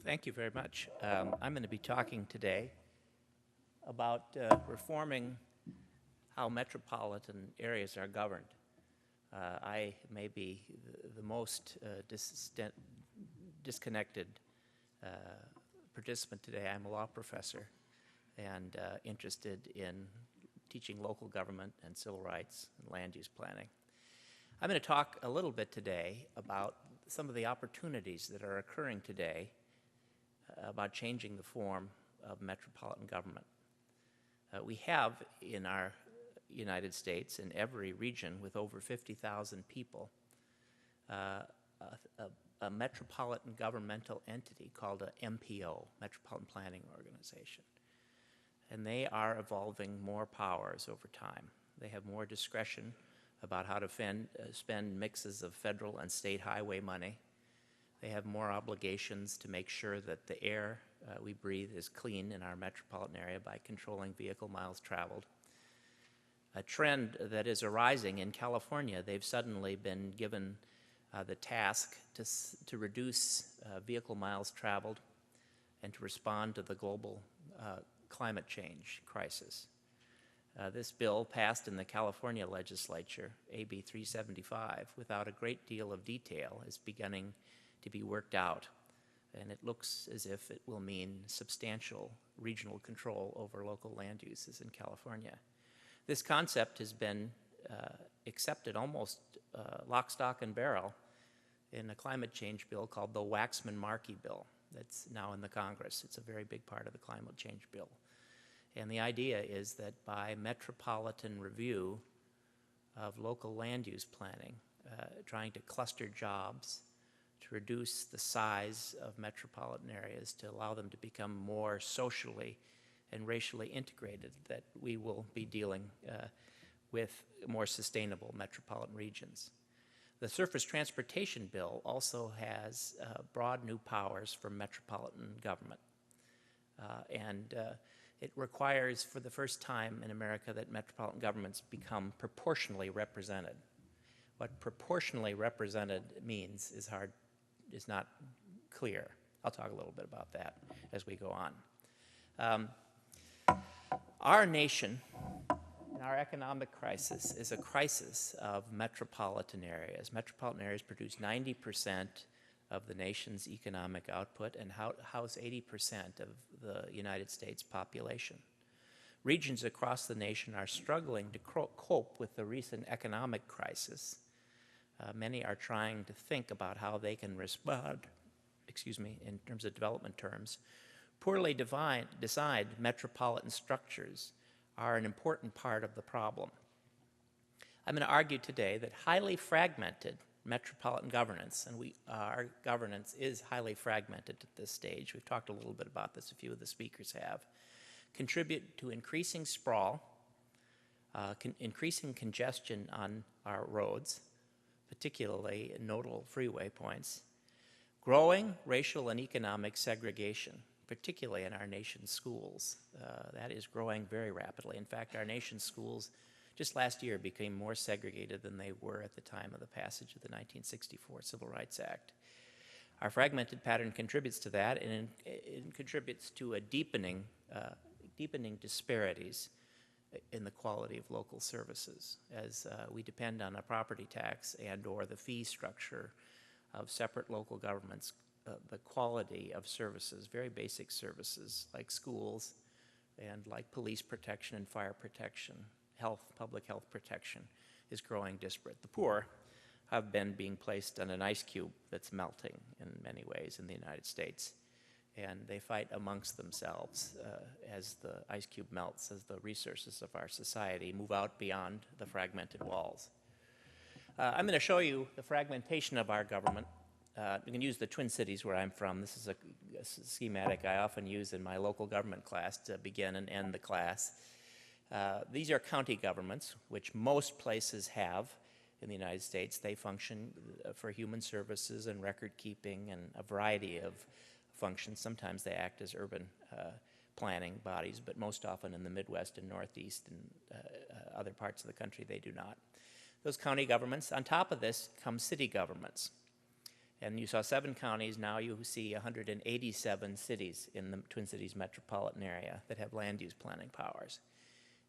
Thank you very much. I'm going to be talking today about reforming how metropolitan areas are governed. I may be the most disconnected participant today. I'm a law professor and interested in teaching local government and civil rights and land use planning. I'm going to talk a little bit today about some of the opportunities that are occurring today about changing the form of metropolitan government. We have in our United States, in every region with over 50,000 people, a metropolitan governmental entity called an MPO, Metropolitan Planning Organization. And they are evolving more powers over time. They have more discretion about how to spend mixes of federal and state highway money. They have more obligations to make sure that the air we breathe is clean in our metropolitan area by controlling vehicle miles traveled. A trend that is arising in California, they've suddenly been given the task to reduce vehicle miles traveled and to respond to the global climate change crisis. This bill passed in the California legislature, AB 375, without a great deal of detail, is beginning to be worked out, and it looks as if it will mean substantial regional control over local land uses in California. This concept has been accepted almost lock, stock, and barrel in a climate change bill called the Waxman-Markey bill that's now in the Congress. It's a very big part of the climate change bill. And the idea is that by metropolitan review of local land use planning, trying to cluster jobs, to reduce the size of metropolitan areas, to allow them to become more socially and racially integrated, that we will be dealing with more sustainable metropolitan regions. The Surface Transportation Bill also has broad new powers for metropolitan government. It requires, for the first time in America, that metropolitan governments become proportionally represented. What proportionally represented means is not clear. I'll talk a little bit about that as we go on. Our nation, our economic crisis, is a crisis of metropolitan areas. Metropolitan areas produce 90% of the nation's economic output and house 80% of the United States population. Regions across the nation are struggling to cope with the recent economic crisis. Many are trying to think about how they can respond, in terms of development terms. Poorly designed metropolitan structures are an important part of the problem. I'm going to argue today that highly fragmented metropolitan governance, and our governance is highly fragmented at this stage. We've talked a little bit about this, a few of the speakers have, contribute to increasing sprawl, increasing congestion on our roads, particularly nodal freeway points, growing racial and economic segregation, particularly in our nation's schools. That is growing very rapidly. In fact, our nation's schools just last year became more segregated than they were at the time of the passage of the 1964 Civil Rights Act. Our fragmented pattern contributes to that, and it contributes to a deepening disparities in the quality of local services, as we depend on a property tax and or the fee structure of separate local governments. The quality of services, very basic services like schools and like police protection and fire protection, public health protection, is growing disparate. The poor have been being placed on an ice cube that's melting in many ways in the United States, and they fight amongst themselves as the ice cube melts, as the resources of our society move out beyond the fragmented walls. I'm going to show you the fragmentation of our government. You can use the Twin Cities where I'm from. This is a schematic I often use in my local government class to begin and end the class. These are county governments, which most places have in the United States. They function for human services and record keeping and a variety of functions. Sometimes they act as urban planning bodies, but most often in the Midwest and Northeast and other parts of the country they do not. Those county governments. On top of this come city governments. And you saw 7 counties, now you see 187 cities in the Twin Cities metropolitan area that have land use planning powers.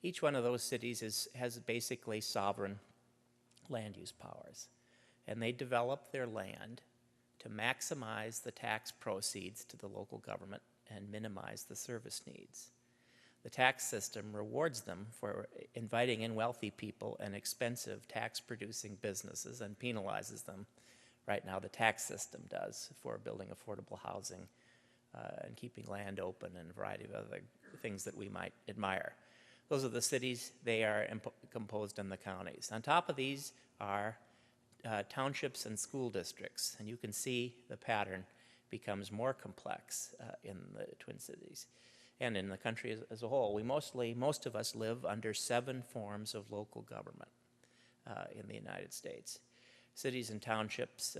Each one of those cities has basically sovereign land use powers. And they develop their land to maximize the tax proceeds to the local government and minimize the service needs. The tax system rewards them for inviting in wealthy people and expensive tax-producing businesses and penalizes them. Right now, the tax system does for building affordable housing and keeping land open and a variety of other things that we might admire. Those are the cities. They are composed in the counties. On top of these are townships and school districts, and you can see the pattern becomes more complex in the Twin Cities and in the country as a whole. Most of us live under 7 forms of local government in the United States. Cities and townships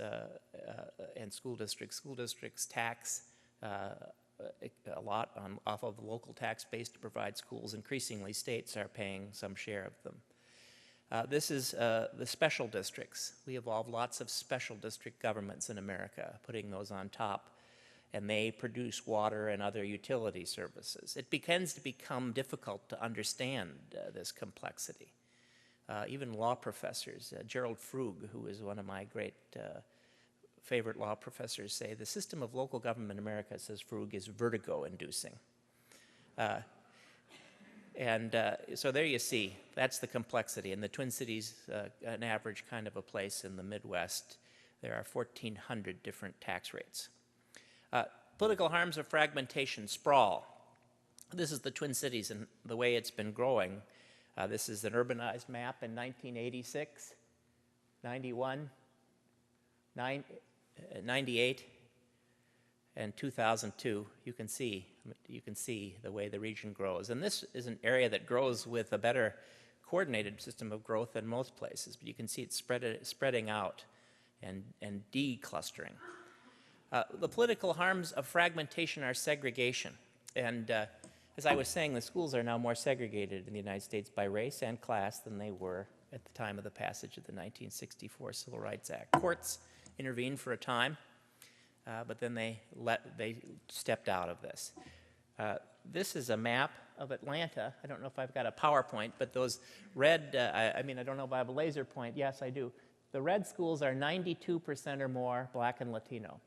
and school districts tax a lot off of the local tax base to provide schools. Increasingly, states are paying some share of them. This is the special districts. We evolved lots of special district governments in America, putting those on top, and they produce water and other utility services. It begins to become difficult to understand this complexity. Even law professors, Gerald Frug, who is one of my great favorite law professors, say the system of local government in America, says Frug, is vertigo-inducing. So there you see, that's the complexity. In the Twin Cities, an average kind of a place in the Midwest, there are 1,400 different tax rates. Political harms of fragmentation, sprawl. This is the Twin Cities and the way it's been growing. This is an urbanized map in 1986, 91, 98, and 2002. You can see the way the region grows. And this is an area that grows with a better coordinated system of growth than most places, but you can see it spreading out and declustering. The political harms of fragmentation are segregation. And as I was saying, the schools are now more segregated in the United States by race and class than they were at the time of the passage of the 1964 Civil Rights Act. Courts intervened for a time, but then they stepped out of this. This is a map of Atlanta. I don't know if I've got a PowerPoint, but those red, I don't know if I have a laser point. Yes, I do. The red schools are 92% or more Black and Latino.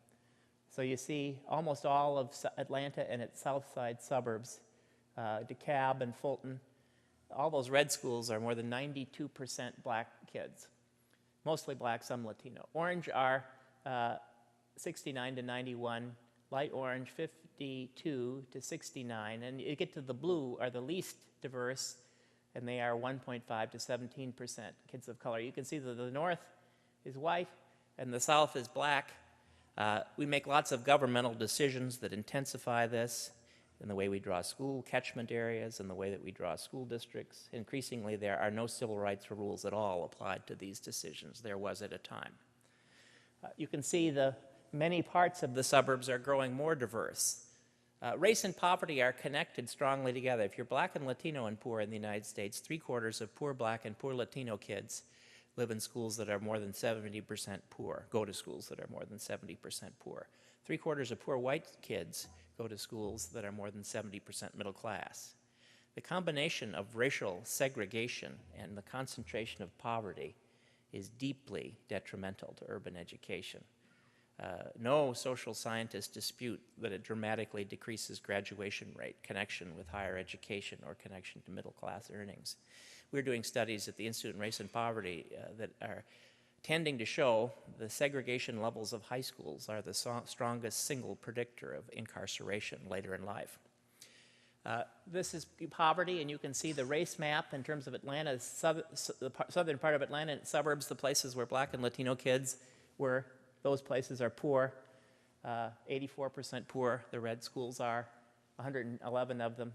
So you see almost all of Atlanta and its south side suburbs, DeKalb and Fulton, all those red schools are more than 92% Black kids, mostly Black, some Latino. Orange are 69 to 91, light orange 52 to 69, and you get to the blue are the least diverse, and they are 1.5 to 17% kids of color. You can see that the north is white and the south is Black. We make lots of governmental decisions that intensify this in the way we draw school catchment areas and the way that we draw school districts. Increasingly, there are no civil rights rules at all applied to these decisions. There was at a time. You can see the many parts of the suburbs are growing more diverse. Race and poverty are connected strongly together. If you're Black and Latino and poor in the United States, 3/4 of poor Black and poor Latino kids live in schools that are more than 70% poor, go to schools that are more than 70% poor. 3/4 of poor white kids go to schools that are more than 70% middle class. The combination of racial segregation and the concentration of poverty is deeply detrimental to urban education. No social scientists dispute that it dramatically decreases graduation rate, connection with higher education, or connection to middle class earnings. We're doing studies at the Institute on Race and Poverty that are tending to show the segregation levels of high schools are the strongest single predictor of incarceration later in life. This is poverty, and you can see the race map in terms of Atlanta, the southern part of Atlanta and its suburbs, the places where Black and Latino kids were. Those places are poor, 84% poor, the red schools are, 111 of them,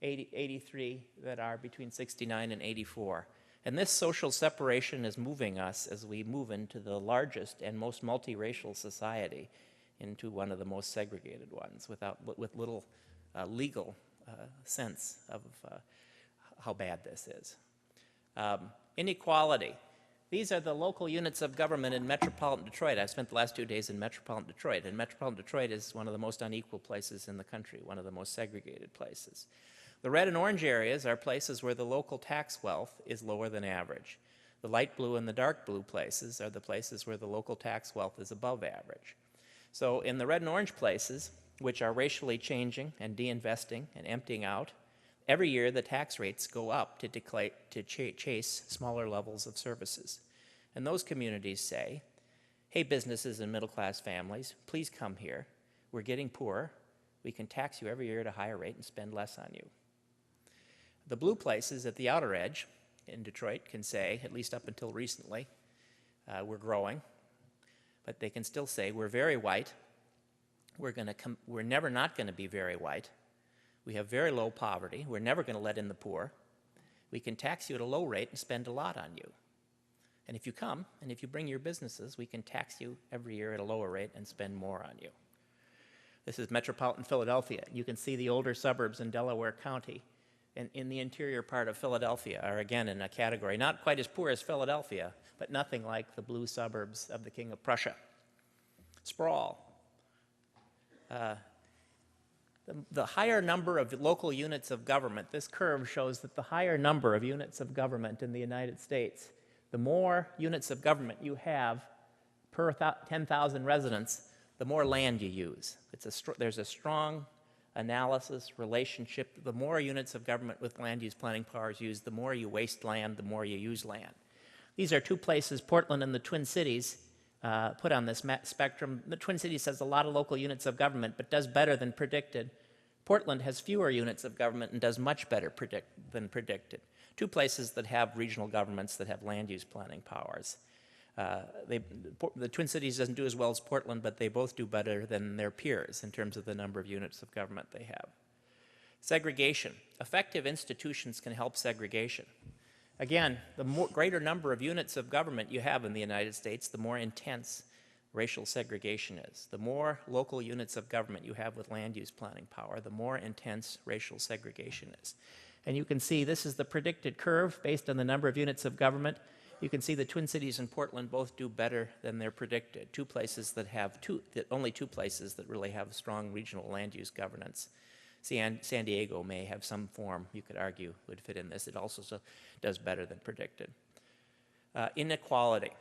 83 that are between 69 and 84. And this social separation is moving us as we move into the largest and most multiracial society, into one of the most segregated ones, with little legal sense of how bad this is. Inequality. These are the local units of government in metropolitan Detroit. I've spent the last 2 days in metropolitan Detroit, and metropolitan Detroit is one of the most unequal places in the country, one of the most segregated places. The red and orange areas are places where the local tax wealth is lower than average. The light blue and the dark blue places are the places where the local tax wealth is above average. So in the red and orange places, which are racially changing and de-investing and emptying out, every year the tax rates go up to chase smaller levels of services. And those communities say, hey, businesses and middle-class families, please come here. We're getting poorer. We can tax you every year at a higher rate and spend less on you. The blue places at the outer edge in Detroit can say, at least up until recently, we're growing, but they can still say, we're very white. We're never not going to be very white. We have very low poverty. We're never going to let in the poor. We can tax you at a low rate and spend a lot on you. And if you come, and if you bring your businesses, we can tax you every year at a lower rate and spend more on you. This is metropolitan Philadelphia. You can see the older suburbs in Delaware County and in the interior part of Philadelphia are again in a category not quite as poor as Philadelphia, but nothing like the blue suburbs of the King of Prussia. Sprawl. The higher number of local units of government, this curve shows that the higher number of units of government in the United States, the more units of government you have per 10,000 residents, the more land you use. There's a strong analysis relationship. The more units of government with land use planning powers used, the more you waste land, the more you use land. These are two places, Portland and the Twin Cities, put on this spectrum. The Twin Cities has a lot of local units of government, but does better than predicted. Portland has fewer units of government and does much better than predicted. Two places that have regional governments that have land use planning powers. The Twin Cities doesn't do as well as Portland, but they both do better than their peers in terms of the number of units of government they have. Segregation. Effective institutions can help segregation. Again, the greater number of units of government you have in the United States, the more intense racial segregation is. The more local units of government you have with land use planning power, the more intense racial segregation is. And you can see this is the predicted curve based on the number of units of government. You can see the Twin Cities and Portland both do better than they're predicted. Only two places that really have strong regional land use governance. San Diego may have some form, you could argue, would fit in this. It also does better than predicted. Inequality.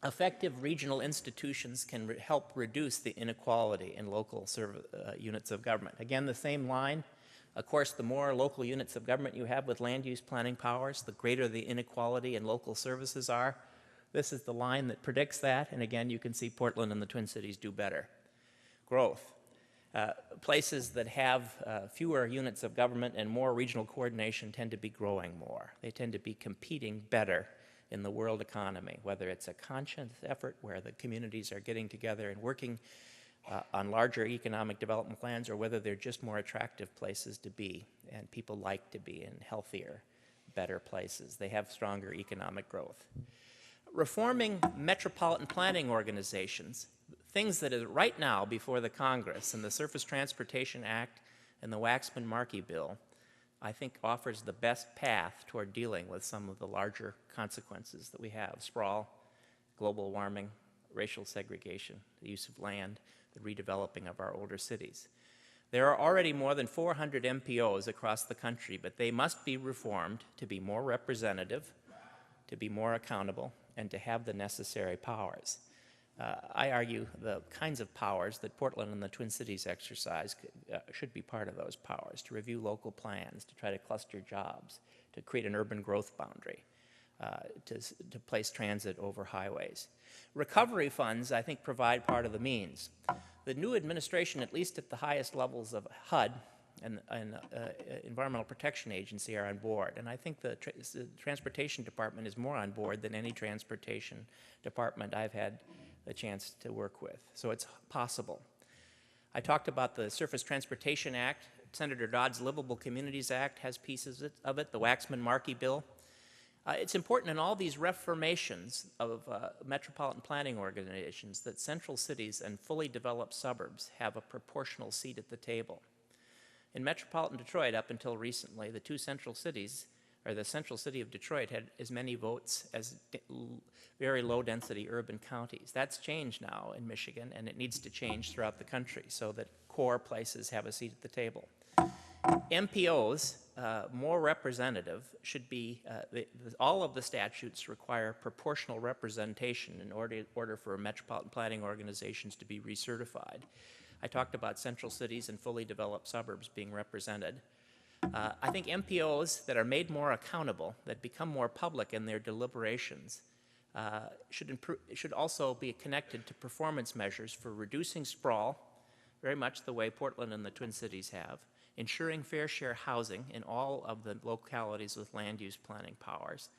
Effective regional institutions can help reduce the inequality in local units of government. Again, the same line. Of course, the more local units of government you have with land use planning powers, the greater the inequality in local services are. This is the line that predicts that, and again, you can see Portland and the Twin Cities do better. Growth. Places that have fewer units of government and more regional coordination tend to be growing more. They tend to be competing better in the world economy, whether it's a conscious effort where the communities are getting together and working on larger economic development plans, or whether they're just more attractive places to be, and people like to be in healthier, better places. They have stronger economic growth. Reforming metropolitan planning organizations, things that are right now before the Congress, and the Surface Transportation Act and the Waxman-Markey bill, I think offers the best path toward dealing with some of the larger consequences that we have: sprawl, global warming, racial segregation, the use of land, the redeveloping of our older cities. There are already more than 400 MPOs across the country, but they must be reformed to be more representative, to be more accountable, and to have the necessary powers. I argue the kinds of powers that Portland and the Twin Cities exercise should be part of those powers: to review local plans, to try to cluster jobs, to create an urban growth boundary, to place transit over highways. Recovery funds, I think, provide part of the means. The new administration, at least at the highest levels of HUD and Environmental Protection Agency, are on board. And I think the Transportation Department is more on board than any transportation department I've had the chance to work with. So it's possible. I talked about the Surface Transportation Act. Senator Dodd's Livable Communities Act has pieces of it, the Waxman-Markey bill. It's important in all these reformations of metropolitan planning organizations that central cities and fully developed suburbs have a proportional seat at the table. In metropolitan Detroit, up until recently, the two central cities or the central city of Detroit had as many votes as very low-density urban counties. That's changed now in Michigan, and it needs to change throughout the country so that core places have a seat at the table. MPOs, more representative, should be, all of the statutes require proportional representation in order for metropolitan planning organizations to be recertified. I talked about central cities and fully developed suburbs being represented. I think MPOs that are made more accountable, that become more public in their deliberations, should also be connected to performance measures for reducing sprawl, very much the way Portland and the Twin Cities have, ensuring fair share housing in all of the localities with land use planning powers.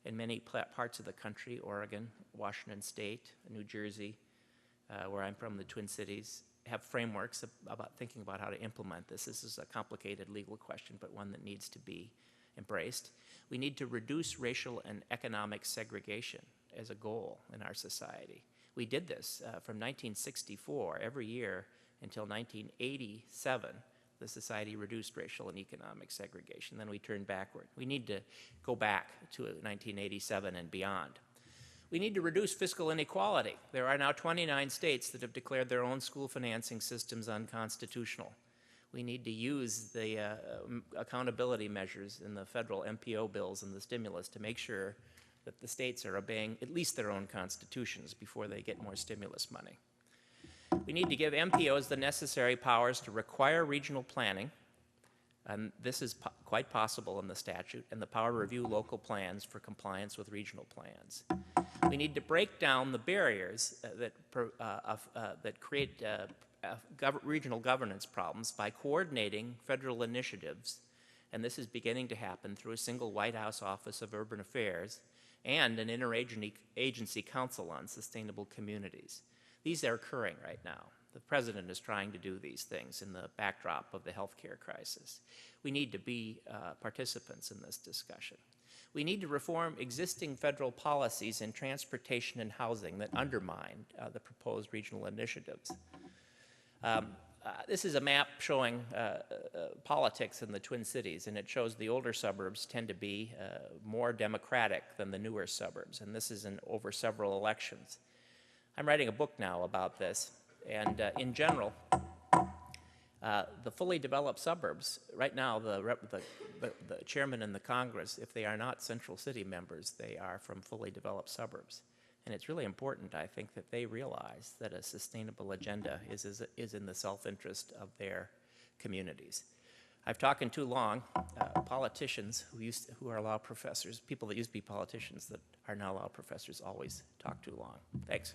In many parts of the country, Oregon, Washington State, New Jersey, where I'm from, the Twin Cities, have frameworks about thinking about how to implement this. This is a complicated legal question, but one that needs to be embraced. We need to reduce racial and economic segregation as a goal in our society. We did this from 1964 every year until 1987. The society reduced racial and economic segregation. Then we turned backward. We need to go back to 1987 and beyond. We need to reduce fiscal inequality. There are now 29 states that have declared their own school financing systems unconstitutional. We need to use the accountability measures in the federal MPO bills and the stimulus to make sure that the states are obeying at least their own constitutions before they get more stimulus money. We need to give MPOs the necessary powers to require regional planning, and this is quite possible in the statute, and the power to review local plans for compliance with regional plans. We need to break down the barriers that create regional governance problems by coordinating federal initiatives, and this is beginning to happen through a single White House Office of Urban Affairs and an interagency council on sustainable communities. These are occurring right now. The president is trying to do these things in the backdrop of the healthcare crisis. We need to be participants in this discussion. We need to reform existing federal policies in transportation and housing that undermine the proposed regional initiatives. This is a map showing politics in the Twin Cities, and it shows the older suburbs tend to be more democratic than the newer suburbs, and this is over several elections. I'm writing a book now about this, and in general, the fully developed suburbs, right now the chairman and the Congress, if they are not central city members, they are from fully developed suburbs. And it's really important, I think, that they realize that a sustainable agenda is in the self-interest of their communities. I've talked too long. Politicians who are law professors, people that used to be politicians that are now law professors, always talk too long. Thanks.